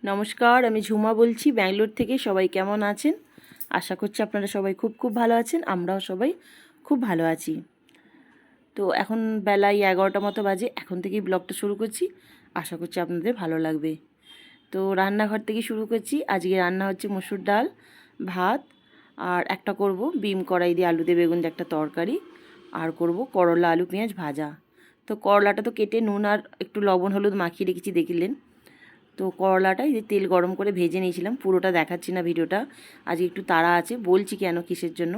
নমস্কার, আমি ঝুমা বলছি ব্যাঙ্গালোর থেকে। সবাই কেমন আছেন? আশা করছি আপনারা সবাই খুব খুব ভালো আছেন। আমরাও সবাই খুব ভালো আছি। তো এখন বেলায় 11টা মতো বাজে। এখন থেকেই ব্লগটা শুরু করছি। আশা করছি আপনাদের ভালো লাগবে। তো রান্নাঘর থেকে শুরু করছি। আজকে রান্না হচ্ছে মসুর ডাল, ভাত, আর একটা করব বিম কড়াই দিয়ে আলু দিয়ে বেগুন দিয়ে একটা তরকারি, আর করব করলা আলু পেঁয়াজ ভাজা। তো করলাটা তো কেটে নুন আর একটু লবণ হলুদ মাখিয়ে রেখেছি, দেখলেন। তো করলাটা এই যে তেল গরম করে ভেজে নিয়েছিলাম, পুরোটা দেখাচ্ছি না ভিডিওটা, আজকে একটু তাড়া আছে, বলছি কেন কিসের জন্য।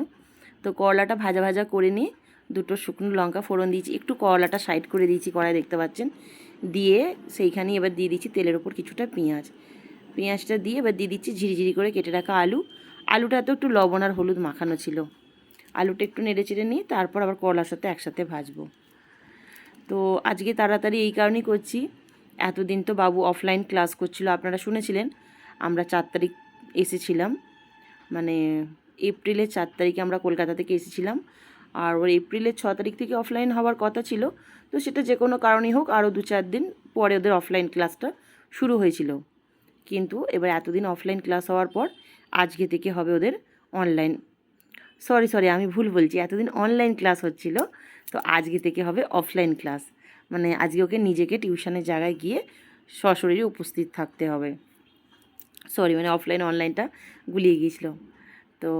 তো করলাটা ভাজা ভাজা করে নিয়ে দুটো শুকনো লঙ্কা ফোড়ন দিয়েছি, একটু করলাটা সাইড করে দিয়েছি কড়াই, দেখতে পাচ্ছেন। দিয়ে সেইখানেই এবার দিয়ে দিচ্ছি তেলের ওপর কিছুটা পেঁয়াজটা দিয়ে এবার দিয়ে দিচ্ছি ঝিরিঝিরি করে কেটে রাখা আলুটা তো একটু লবণ আর হলুদ মাখানো ছিল। আলুটা একটু নেড়ে চেড়ে নিয়ে তারপর আবার করলার সাথে একসাথে ভাজবো। তো আজকে তাড়াতাড়ি এই কারণেই করছি, এতদিন তো বাবু অফলাইন ক্লাস করছিল, আপনারা শুনেছিলেন। আমরা 4 তারিখ এসেছিলাম, মানে এপ্রিলের 4 তারিখে আমরা কলকাতা থেকে এসেছিলাম। আর ওর এপ্রিলের 6 তারিখ থেকে অফলাইন হওয়ার কথা ছিল। তো সেটা যে কোনো কারণেই হোক, আরও 2-4 দিন পরে ওদের অফলাইন ক্লাসটা শুরু হয়েছিল। কিন্তু এবার এতদিন অফলাইন ক্লাস হওয়ার পর আজকে থেকে হবে ওদের অনলাইন, সরি আমি ভুল বলছি, এতদিন অনলাইন ক্লাস হচ্ছিল, তো আজকে থেকে হবে অফলাইন ক্লাস। মানে আজকে ওকে নিজেকে টিউশনের জায়গায় গিয়ে সশরীরে উপস্থিত থাকতে হবে। মানে অফলাইন অনলাইনটা গুলিয়ে গিয়েছিল। তো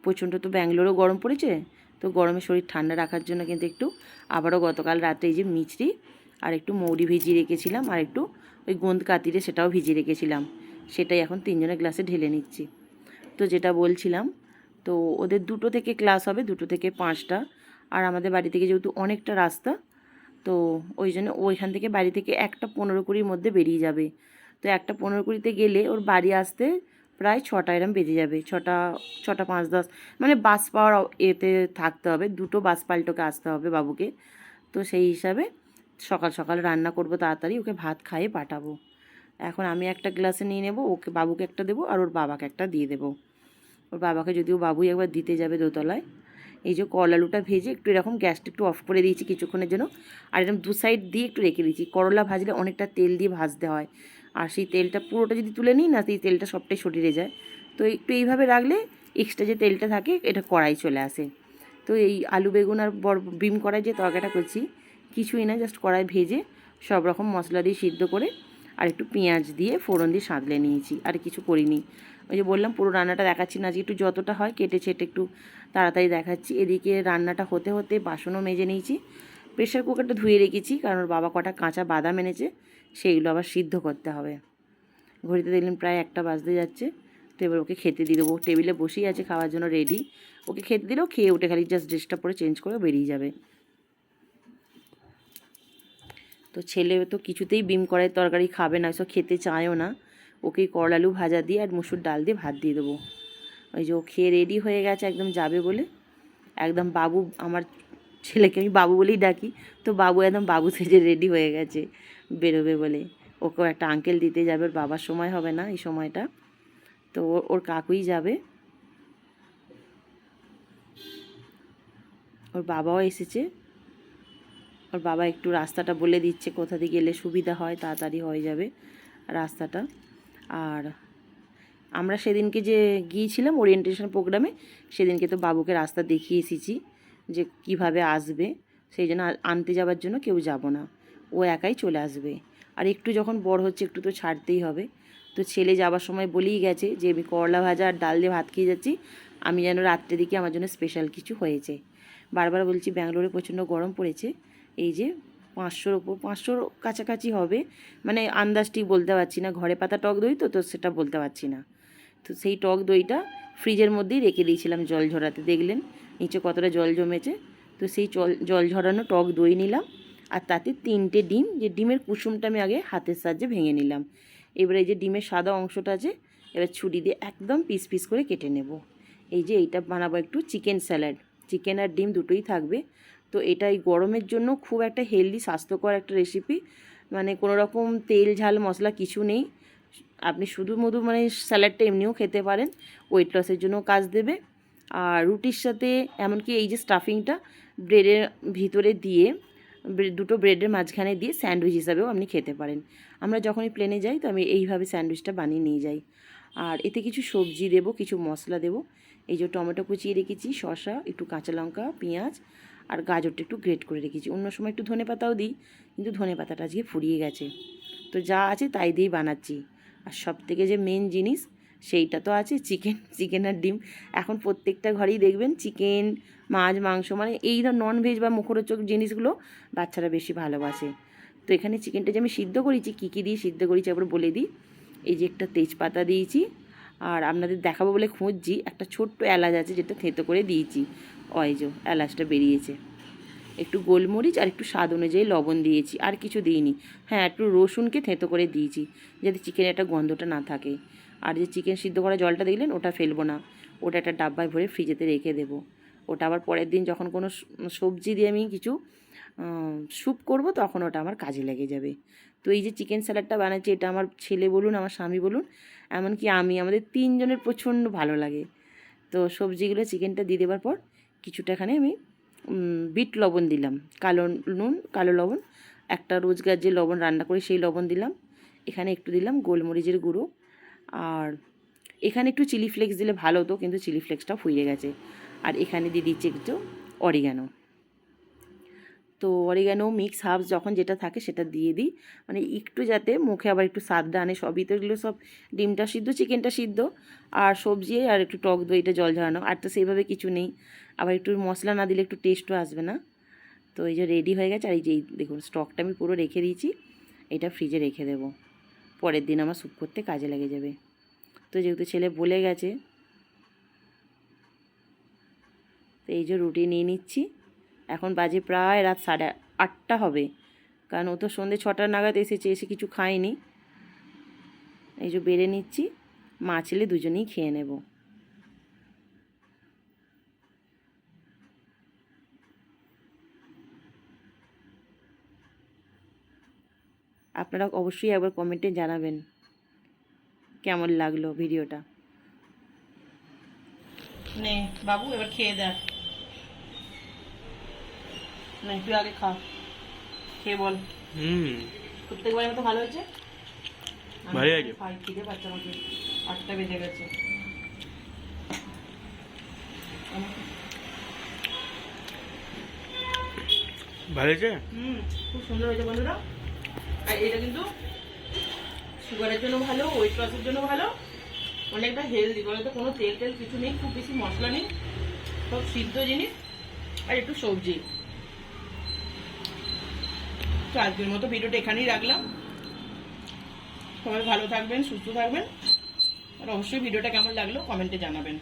প্রচণ্ড তো ব্যাঙ্গালোরও গরম পড়েছে, তো গরমে শরীর ঠান্ডা রাখার জন্য কিন্তু একটু আবারও গতকাল রাতে এই যে মিচড়ি আর একটু মৌরি ভিজিয়ে রেখেছিলাম, আর একটু ওই গোঁদ কাতিরে সেটাও ভিজিয়ে রেখেছিলাম, সেটাই এখন 3জনের গ্লাসে ঢেলে নিচ্ছি। তো যেটা বলছিলাম, তো ওদের 2টো থেকে ক্লাস হবে, 2টো থেকে 5টা। আর আমাদের বাড়ি থেকে যেহেতু অনেকটা রাস্তা, তো ওই জন্য ওইখান থেকে বাড়ি থেকে 1:15-20 মধ্যে বেরিয়ে যাবে। তো 1:15-20 গেলে ওর বাড়ি আসতে প্রায় 6টা এরম বেজে যাবে, 6টা 5-10, মানে বাস পাওয়ার এতে থাকতে হবে, 2টো বাস পাল্টোকে আসতে হবে বাবুকে। তো সেই হিসাবে সকাল সকাল রান্না করব তাড়াতাড়ি, ওকে ভাত খাইয়ে পাঠাবো। এখন আমি একটা গ্লাসে নিয়ে নেব, ওকে বাবুকে একটা দেবো আর ওর বাবাকে একটা দিয়ে দেবো। ওর বাবাকে যদিও বাবুই একবার দিতে যাবে দোতলায়। এই যে আলুটা ভেজে একটু এরকম গ্যাসটা একটু অফ করে দিয়েছি কিছুক্ষণের জন্য, আর এরকম 2 সাইড দিয়ে একটু রেখে দিয়েছি। করলা ভাজলে অনেকটা তেল দিয়ে ভাজতে হয়, আর সেই তেলটা পুরোটা যদি তুলে নিই না, সেই তেলটা সবটাই সরিয়ে যায়। তো একটু এইভাবে রাখলে এক্সট্রা যে তেলটা থাকে এটা কড়াই চলে আসে। তো এই আলু বেগুন আর বিম কড়াই যে তরকারিটা করছি, কিছুই না, জাস্ট কড়াই ভেজে সব রকম মশলা দিয়ে সিদ্ধ করে আর একটু পেঁয়াজ দিয়ে ফোড়ন দিয়ে সাঁতলে নিয়েছি, আর কিছু করিনি। ওই যে বললাম পুরো রান্নাটা দেখাচ্ছি না, আজকে একটু যতটা হয় কেটে ছেটে একটু তাড়াতাড়ি দেখাচ্ছি। এদিকে রান্নাটা হতে হতে বাসনও মেজে নিয়েছি, প্রেশার কুকারটা ধুয়ে রেখেছি, কারণ ওর বাবা কটা কাঁচা বাদাম এনেছে, সেইগুলো আবার সিদ্ধ করতে হবে। ঘড়িতে দেখলেন প্রায় 1টা বাজতে যাচ্ছে। তো এবার ওকে খেতে দিয়ে দেবো, টেবিলে বসেই আছে খাওয়ার জন্য রেডি। ওকে খেতে দিলেও খেয়ে উঠে খালি জাস্ট ড্রেসটা পরে চেঞ্জ করে বেরিয়ে যাবে। তো ছেলে তো কিছুতেই বিম কড়াইয়ের তরকারি খাবে না, সব খেতে চায়ও না। ওকেই করলা আলু ভাজা দিয়ে আর মুসুর ডাল দিয়ে ভাত দিয়ে দেবো। ওই যে ও খেয়ে রেডি হয়ে গেছে একদম যাবে বলে, একদম বাবু, আমার ছেলেকে আমি বাবু বলেই ডাকি, তো বাবু একদম বাবু সেজে রেডি হয়ে গেছে বেরোবে বলে। ওকেও একটা আঙ্কেল দিতে যাবে, ওর বাবার সময় হবে না এই সময়টা, তো ওর কাকুই যাবে। ওর বাবাও এসেছে, ওর বাবা একটু রাস্তাটা বলে দিচ্ছে কোথা দিয়ে গেলে সুবিধা হয়, তাড়াতাড়ি হয়ে যাবে রাস্তাটা। আর আমরা সেদিনকে যে গিয়েছিলাম ওরিয়েন্টেশন প্রোগ্রামে, সেদিনকে তো বাবুকে রাস্তা দেখিয়ে এসেছি যে কিভাবে আসবে, সেই জন্য আনতে যাওয়ার জন্য কেউ যাব না, ও একাই চলে আসবে। আর একটু যখন বড় হচ্ছে একটু তো ছাড়তেই হবে। তো ছেলে যাওয়ার সময় বলেই গেছে যে আমি করলা ভাজা আর ডাল দিয়ে ভাত খেয়ে যাচ্ছি, আমি যেন রাত্রে দিকে আমার জন্য স্পেশাল কিছু হয়েছে। বারবার বলছি ব্যাঙ্গালোরে প্রচণ্ড গরম পড়েছে, এই যে 500-500 কাছাকাছি হবে, মানে আন্দাজ ঠিক বলতে পারছি না, ঘরে পাতা টক দই তো সেটা বলতে পারছি না। তো সেই টক দইটা ফ্রিজের মধ্যেই রেখে দিয়েছিলাম জল ঝরাতে, দেখলেন নিচে কতটা জল জমেছে। তো সেই জল ঝরানো টক দই নিলাম, আর তাতে 3টে ডিম, যে ডিমের কুসুমটা আমি আগে হাতের সাহায্যে ভেঙে নিলাম। এবারে এই যে ডিমের সাদা অংশটা আছে, এবার ছুরি দিয়ে একদম পিস পিস করে কেটে নেব। এই যে এইটা বানাবো একটু চিকেন স্যালাড, চিকেন আর ডিম দুটোই থাকবে। তো এটা এই গরমের জন্য খুব একটা হেলদি স্বাস্থ্যকর একটা রেসিপি, মানে কোনো রকম তেল ঝাল মশলা কিছু নেই। আপনি শুধু মধু মানে স্যালাডটা এমনিও খেতে পারেন, ওয়েট লসের জন্য কাজ দেবে। আর রুটির সাথে, এমনকি এই যে স্টাফিংটা ব্রেডের ভিতরে দিয়ে দুটো ব্রেডের মাঝখানে দিয়ে স্যান্ডউইচ হিসাবেও আপনি খেতে পারেন। আমরা যখনই প্লেনে যাই তো আমি এইভাবে স্যান্ডউইচটা বানিয়ে নিয়ে যাই। আর এতে কিছু সবজি দেবো, কিছু মশলা দেবো। এই যে টমেটো কুচিয়ে রেখেছি, শসা, একটু কাঁচা লঙ্কা, পেঁয়াজ আর গাজরটা একটু গ্রেট করে রেখেছি। অন্য সময় একটু ধনেপাতাও দিই, কিন্তু ধনেপাতাটা আজকে ফুরিয়ে গেছে। তো যা আছে তাই দিয়েই বানাচ্ছি। আর সবথেকে যে মেন জিনিস সেইটা তো আছে চিকেন আর ডিম। এখন প্রত্যেকটা ঘরেই দেখবেন চিকেন, মাছ, মাংস, মানে এই ননভেজ বা মুখরোচক জিনিসগুলো বাচ্চারা বেশি ভালোবাসে। তো এখানে চিকেনটা যে আমি সিদ্ধ করেছি, কী কী দিয়ে সিদ্ধ করেছি একবার বলে দিই। এই যে একটা তেজপাতা দিয়েছি, আর আপনাদের দেখাবো বলে খুঁজছি, একটা ছোট্ট এলাচ আছে যেটা থেঁতো করে দিয়েছি। ওই যে এলাচটা বেরিয়েছে। একটু গোলমরিচ আর একটু স্বাদ অনুযায়ী লবণ দিয়েছি, আর কিছু দিইনি। হ্যাঁ, একটু রসুনকে থেঁতো করে দিয়েছি যাতে চিকেনের একটা গন্ধটা না থাকে। আর যে চিকেন সিদ্ধ করা জলটা দেখলেন ওটা ফেলবো না, ওটা একটা ডাব্বায় ভরে ফ্রিজেতে রেখে দেবো। ওটা আবার পরের দিন যখন কোনো সবজি দিয়ে আমি কিছু স্যুপ করব তখন ওটা আমার কাজে লেগে যাবে। তো এই যে চিকেন স্যালাডটা বানাচ্ছি, এটা আমার ছেলে বলুন, আমার স্বামী বলুন, এমনকি আমাদের তিনজনের প্রচণ্ড ভালো লাগে। তো সবজিগুলো চিকেনটা দিয়ে দেওয়ার পর কিছুটা এখানে আমি বিট লবণ দিলাম, কালো নুন, কালো লবণ, একটা রোজগার যে লবণ রান্না করি সেই লবণ দিলাম। এখানে একটু দিলাম গোলমরিচের গুঁড়ো, আর এখানে একটু চিলি ফ্লেক্স দিলে ভালো হতো, কিন্তু চিলি ফ্লেক্সটাও ফুরিয়ে গেছে। আর এখানে দিয়ে দিচ্ছি একটু অরিগানো। তো অরিগানো, মিক্স হার্বস যখন যেটা থাকে সেটা দিয়ে দিই, মানে একটু যাতে মুখে আবার একটু স্বাদটা আনে। সবই তো এগুলো সব ডিমটা সিদ্ধ, চিকেনটা সিদ্ধ, আর সবজি আর একটু টক দইটা জল ঝরানো, আর তো সেইভাবে কিছু নেই। আবার একটু মশলা না দিলে একটু টেস্টও আসবে না। তো এই যে রেডি হয়ে গেছে। আর এই যে দেখুন স্টকটা আমি পুরো রেখে দিয়েছি, এটা ফ্রিজে রেখে দেবো, পরের দিন আমার স্যুপ করতে কাজে লেগে যাবে। তো যেহেতু ছেলে বলে গেছে, তো এই যে রুটি নিয়ে নিচ্ছি। এখন বাজে প্রায় রাত 8:30 হবে, কারণ ও তো সন্ধ্যে 6টা নাগাদ এসেছে, এসে কিছু খায়নি। এই যে বেড়ে নিচ্ছি, মা ছেলে দুজনেই খেয়ে নেব। আপনারা অবশ্যই একবার কমেন্টে জানাবেন কেমন লাগলো ভিডিওটা। নে বাবু, এবার খেয়ে দেখ। না তুই আগে খা, খেয়ে বল। প্রত্যেকবারের মতো ভালো হয়েছে। ভালো আছে, খিদে পাচ্ছে আমাকে, 8টা বেজে গেছে। ভালো হয়েছে? খুব সুন্দর হয়েছে বন্ধুরা। আর এটা কিন্তু সুগারের জন্য ভালো, ওয়েট লসের জন্য ভালো, অনেকটা হেলদি। বলে তো কোনো তেল কিছু নেই, খুব বেশি মশলা নেই, সব সিদ্ধ জিনিস আর একটু সবজি। তো আজকের মতো ভিডিওটা এখানেই রাখলাম। সবাই ভালো থাকবেন, সুস্থ থাকবেন, আর অবশ্যই ভিডিওটা কেমন লাগলো কমেন্টে জানাবেন।